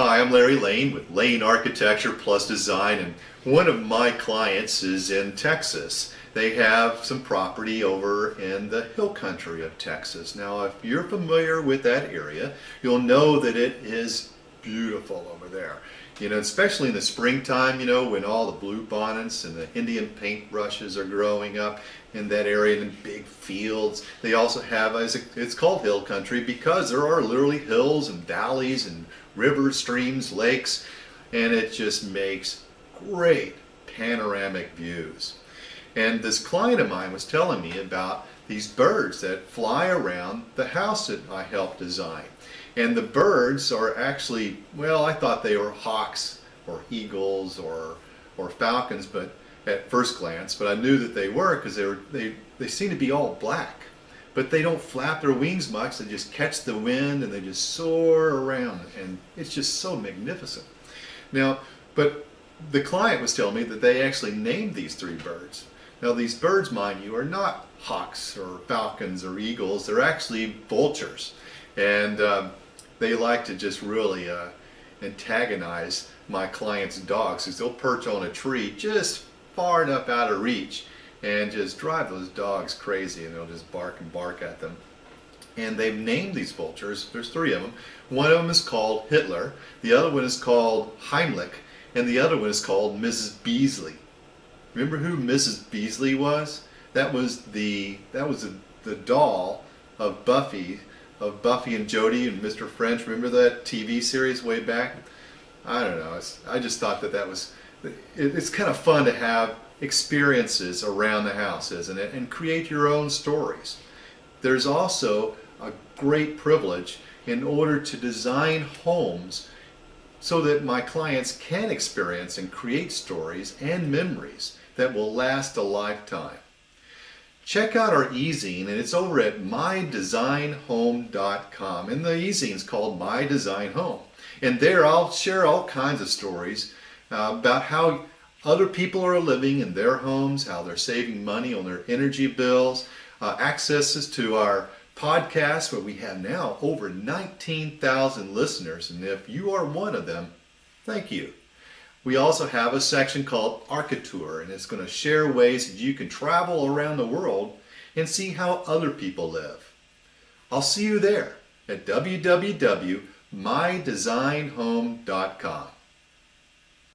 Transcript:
Hi, I'm Larry Lane with Lane Architecture Plus Design, and one of my clients is in Texas. They have some property over in the hill country of Texas. Now, if you're familiar with that area, you'll know that it is beautiful over there. You know, especially in the springtime, you know, when all the blue bonnets and the Indian paintbrushes are growing up in that area in big fields. They also have, it's called hill country because there are literally hills and valleys and rivers, streams, lakes, and it just makes great panoramic views. And this client of mine was telling me about these birds that fly around the house that I helped design. And the birds are actually, well, I thought they were hawks or eagles or falcons, but at first glance, but I knew that they were because they seem to be all black. But they don't flap their wings much, they just catch the wind and they just soar around, and it's just so magnificent. Now, but the client was telling me that they actually named these three birds. Now these birds, mind you, are not hawks or falcons or eagles, they're actually vultures. And they like to just really antagonize my client's dogs, because they'll perch on a tree just far enough out of reach and just drive those dogs crazy, and they'll just bark and bark at them. And they've named these vultures, there's three of them. One of them is called Hitler, the other one is called Heimlich, and the other one is called Mrs. Beasley. Remember who Mrs. Beasley was? That was the doll of Buffy and Jody and Mr. French. Remember that TV series way back? I don't know. I just thought that was, it's kind of fun to have experiences around the house, isn't it? And create your own stories. There's also a great privilege in order to design homes so that my clients can experience and create stories and memories that will last a lifetime. Check out our e-zine, and it's over at mydesignhome.com, and the e-zine is called My Design Home. And there I'll share all kinds of stories about how other people are living in their homes, how they're saving money on their energy bills, accesses to our podcast where we have now over 19,000 listeners, and if you are one of them, thank you. We also have a section called Architour, and it's going to share ways that you can travel around the world and see how other people live. I'll see you there at www.mydesignhome.com.